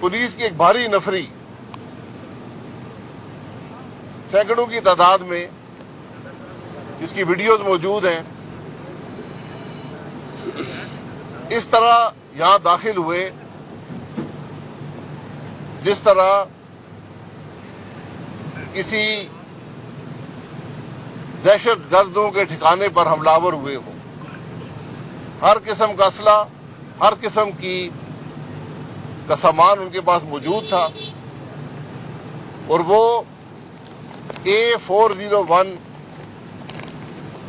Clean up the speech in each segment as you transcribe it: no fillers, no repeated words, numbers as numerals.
Police کی ایک بھاری نفری سینکڑوں کی تعداد میں، جس کی ویڈیوز موجود ہیں، اس طرح یہاں داخل ہوئے جس طرح کسی دہشت گردوں کے ٹھکانے پر حملہ آور ہوئے ہوں۔ ہر قسم کا اسلحہ، ہر قسم کا سامان ان کے پاس موجود تھا، اور وہ A401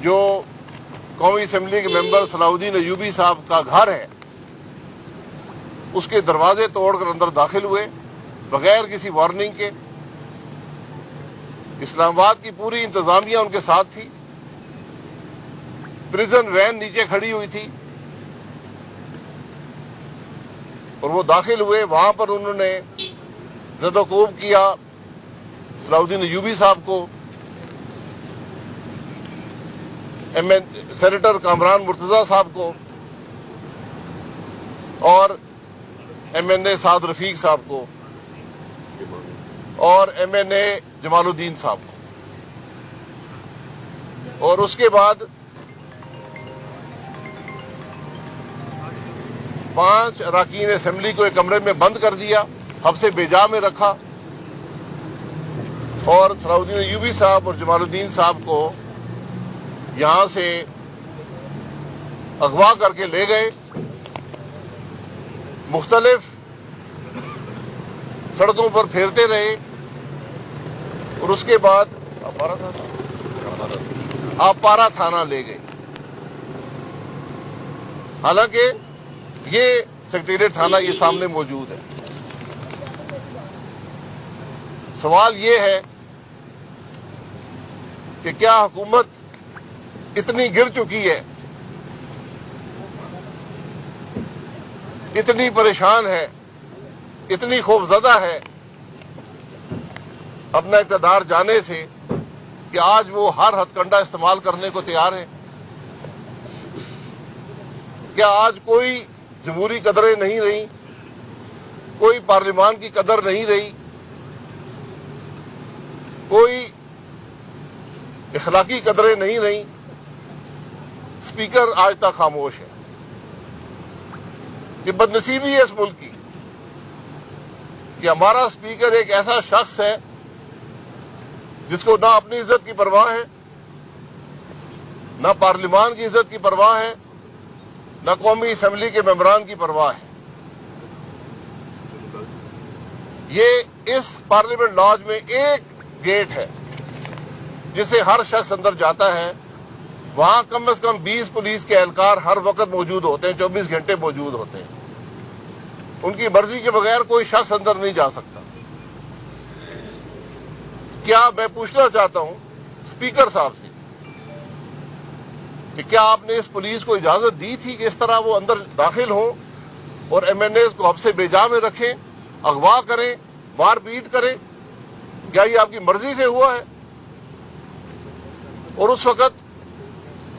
جو قومی اسمبلی کے ممبر صلاح الدین ایوبی صاحب کا گھر ہے، اس کے دروازے توڑ کر اندر داخل ہوئے بغیر کسی وارننگ کے۔ اسلام آباد کی پوری انتظامیہ ان کے ساتھ تھی، پریزن وین نیچے کھڑی ہوئی تھی، اور وہ داخل ہوئے۔ وہاں پر انہوں نے زد و کوب کیا صلاح الدین ایوبی صاحب کو، سینیٹر کامران مرتضیٰ صاحب کو، اور MNA سعد رفیق صاحب کو، اور MNA جمال الدین صاحب کو۔ اور اس کے بعد 5 اراکین اسمبلی کو ایک کمرے میں بند کر دیا، حبس بیجا میں رکھا، اور صلاح الدین ایوبی صاحب اور جمال الدین صاحب کو یہاں سے اغوا کر کے لے گئے۔ مختلف سڑکوں پر پھیرتے رہے، اور اس کے بعد آپارا تھانہ لے گئے۔ حالانکہ یہ سیکریٹریٹ تھانہ یہ سامنے موجود ہے۔ سوال یہ ہے کہ کیا حکومت اتنی گر چکی ہے، اتنی پریشان ہے، اتنی خوفزدہ ہے اپنا اقتدار جانے سے کہ آج وہ ہر ہتھ کنڈا استعمال کرنے کو تیار ہے؟ کیا آج کوئی جمہوری قدریں نہیں رہی، کوئی پارلیمان کی قدر نہیں رہی، کوئی اخلاقی قدریں نہیں رہی؟ اسپیکر آج تک خاموش ہے۔ یہ بدنصیبی ہے اس ملک کی کہ ہمارا اسپیکر ایک ایسا شخص ہے جس کو نہ اپنی عزت کی پرواہ ہے، نہ پارلیمان کی عزت کی پرواہ ہے، نہ قومی اسمبلی کے ممبران کی پرواہ ہے۔ یہ اس پارلیمنٹ لاج میں ایک گیٹ ہے جسے ہر شخص اندر جاتا ہے، وہاں کم از کم 20 پولیس کے اہلکار ہر وقت موجود ہوتے ہیں، 24 گھنٹے موجود ہوتے ہیں۔ ان کی مرضی کے بغیر کوئی شخص اندر نہیں جا سکتا۔ کیا میں پوچھنا چاہتا ہوں اسپیکر صاحب سے کہ کیا آپ نے اس پولیس کو اجازت دی تھی کہ اس طرح وہ اندر داخل ہوں اور MNAs کو حبس بیجا میں رکھیں، اغوا کریں، مار پیٹ کریں؟ کیا یہ آپ کی مرضی سے ہوا ہے؟ اور اس وقت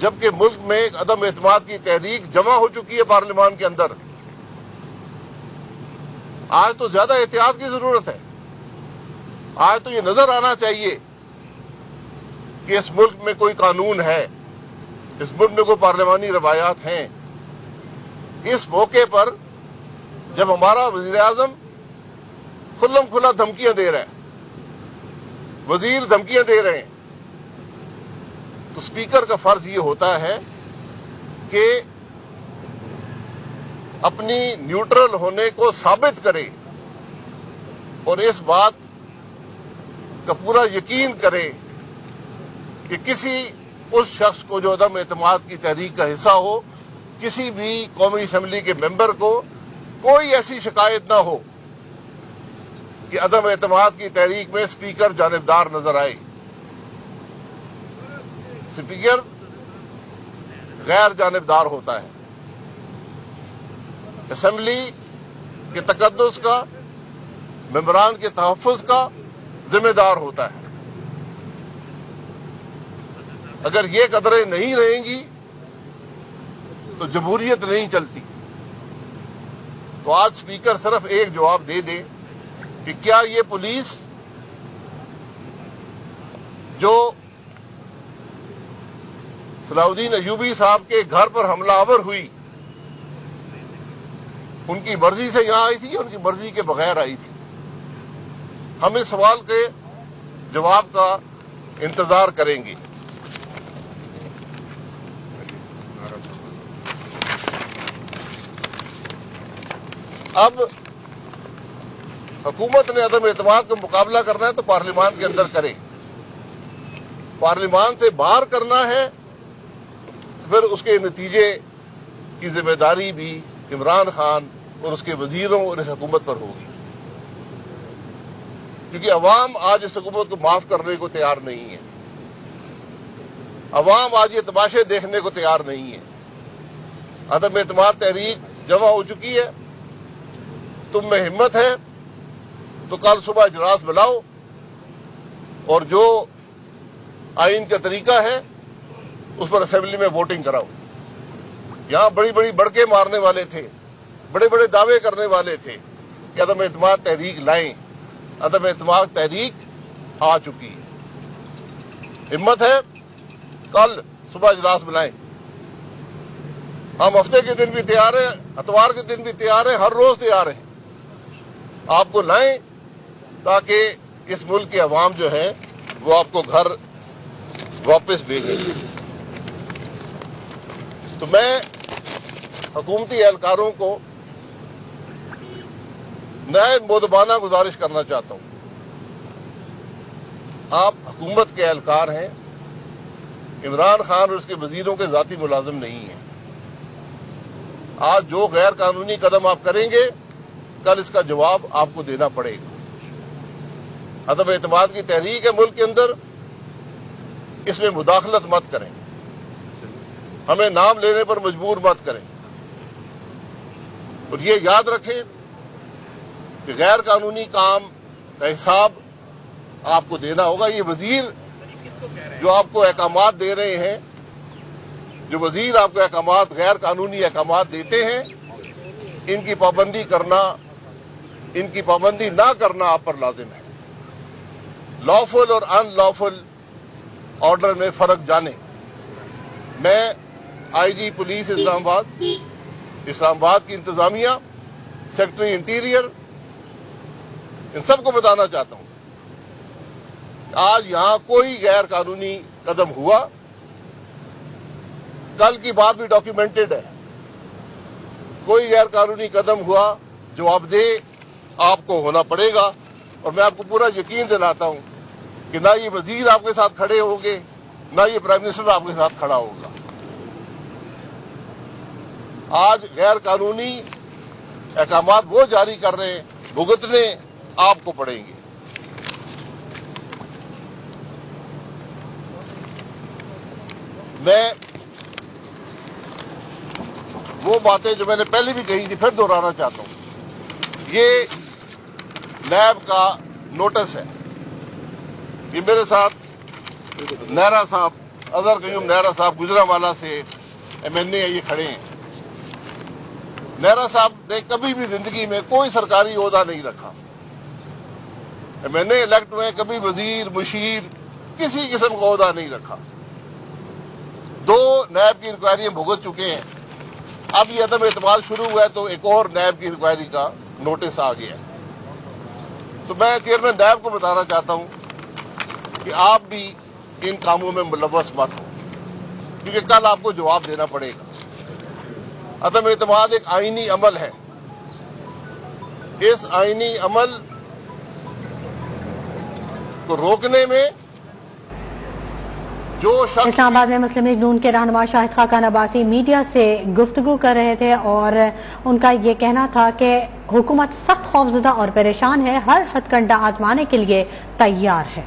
جبکہ ملک میں ایک عدم اعتماد کی تحریک جمع ہو چکی ہے پارلیمان کے اندر، آج تو زیادہ احتیاط کی ضرورت ہے۔ آج تو یہ نظر آنا چاہیے کہ اس ملک میں کوئی قانون ہے، اس ملک میں کوئی پارلیمانی روایات ہیں۔ اس موقع پر جب ہمارا وزیر اعظم کھلم کھلا دھمکیاں دے رہے ہیں، وزیر دھمکیاں دے رہے ہیں، تو اسپیکر کا فرض یہ ہوتا ہے کہ اپنی نیوٹرل ہونے کو ثابت کرے اور اس بات کا پورا یقین کرے کہ کسی اس شخص کو جو عدم اعتماد کی تحریک کا حصہ ہو، کسی بھی قومی اسمبلی کے ممبر کو کوئی ایسی شکایت نہ ہو کہ عدم اعتماد کی تحریک میں اسپیکر جانبدار نظر آئے۔ اسپیکر غیر جانبدار ہوتا ہے، اسمبلی کے تقدس کا، ممبران کے تحفظ کا ذمہ دار ہوتا ہے۔ اگر یہ قدریں نہیں رہیں گی تو جمہوریت نہیں چلتی۔ تو آج اسپیکر صرف ایک جواب دے دے کہ کیا یہ پولیس جو صلاح الدین ایوبی صاحب کے گھر پر حملہ آور ہوئی ان کی مرضی سے یہاں آئی تھی یا ان کی مرضی کے بغیر آئی تھی؟ ہم اس سوال کے جواب کا انتظار کریں گے۔ اب حکومت نے عدم اعتماد کا مقابلہ کرنا ہے تو پارلیمان کے اندر کرے، پارلیمان سے باہر کرنا ہے پھر اس کے نتیجے کی ذمہ داری بھی عمران خان اور اس کے وزیروں اور اس حکومت پر ہوگی، کیونکہ عوام آج اس حکومت کو معاف کرنے کو تیار نہیں ہے، عوام آج یہ تماشے دیکھنے کو تیار نہیں ہے۔ عدم اعتماد تحریک جمع ہو چکی ہے، تم میں ہمت ہے تو کل صبح اجلاس بلاؤ اور جو آئین کا طریقہ ہے اس پر اسمبلی میں ووٹنگ کراؤ۔ یہاں بڑی بڑی بڑکے مارنے والے تھے، بڑے بڑے دعوے کرنے والے تھے کہ عدم اعتماد تحریک لائیں، عدم اعتماد تحریک آ چکی ہے۔ ہمت ہے کل صبح اجلاس بلائیں، ہم ہفتے کے دن بھی تیار ہیں، اتوار کے دن بھی تیار ہیں، ہر روز تیار ہیں، آپ کو لائیں تاکہ اس ملک کے عوام جو ہے وہ آپ کو گھر واپس بھیجیں۔ تو میں حکومتی اہلکاروں کو نہایت مؤدبانہ گزارش کرنا چاہتا ہوں، آپ حکومت کے اہلکار ہیں، عمران خان اور اس کے وزیروں کے ذاتی ملازم نہیں ہیں۔ آج جو غیر قانونی قدم آپ کریں گے کل اس کا جواب آپ کو دینا پڑے گا۔ عدم اعتماد کی تحریک ہے ملک کے اندر، اس میں مداخلت مت کریں، ہمیں نام لینے پر مجبور مت کریں، اور یہ یاد رکھیں کہ غیر قانونی کام کا حساب آپ کو دینا ہوگا۔ یہ وزیر جو آپ کو احکامات دے رہے ہیں، جو وزیر آپ کو احکامات غیر قانونی احکامات دیتے ہیں، ان کی پابندی کرنا، ان کی پابندی نہ کرنا آپ پر لازم ہے۔ لافل اور ان لافل آرڈر میں فرق جانیں۔ میں آئی جی پولیس اسلام آباد کی انتظامیہ، سیکرٹری انٹیریئر، ان سب کو بتانا چاہتا ہوں آج یہاں کوئی غیر قانونی قدم ہوا، کل کی بات بھی ڈاکیومنٹڈ ہے، کوئی غیر قانونی قدم ہوا جواب دہ آپ کو ہونا پڑے گا، اور میں آپ کو پورا یقین دلاتا ہوں کہ نہ یہ وزیر آپ کے ساتھ کھڑے ہوں گے، نہ یہ پرائم منسٹر آپ کے ساتھ کھڑا ہوگا۔ آج غیر قانونی احکامات وہ جاری کر رہے ہیں، بھگتنے آپ کو پڑیں گے۔ میں وہ باتیں جو میں نے پہلے بھی کہی تھی پھر دہرانا چاہتا ہوں۔ یہ نیب کا نوٹس ہے، یہ میرے ساتھ نیرا صاحب، اظہر قیوم نیرا صاحب گجرانوالہ سے MNA ہے، یہ کھڑے ہیں۔ نیرا صاحب نے کبھی بھی زندگی میں کوئی سرکاری عہدہ نہیں رکھا، MNA الیکٹ ہوئے، کبھی وزیر مشیر کسی قسم کا عہدہ نہیں رکھا، 2 نیب کی انکوائریاں بھگت چکے ہیں، اب یہ عدم اعتماد شروع ہوا ہے تو ایک اور نیب کی انکوائری کا نوٹس آ گیا ہے۔ تو میں چیئرمین نیب کو بتانا چاہتا ہوں کہ آپ بھی ان کاموں میں ملوث مت ہو، کیونکہ کل آپ کو جواب دینا پڑے گا۔ عدم اعتماد ایک آئینی عمل ہے، اس آئینی عمل کو روکنے میں جو شخص اسلام آباد میں مسلم لیگ نون کے رہنما شاہد خاقان عباسی میڈیا سے گفتگو کر رہے تھے، اور ان کا یہ کہنا تھا کہ حکومت سخت خوفزدہ اور پریشان ہے، ہر ہتھ کنڈہ آزمانے کے لیے تیار ہے۔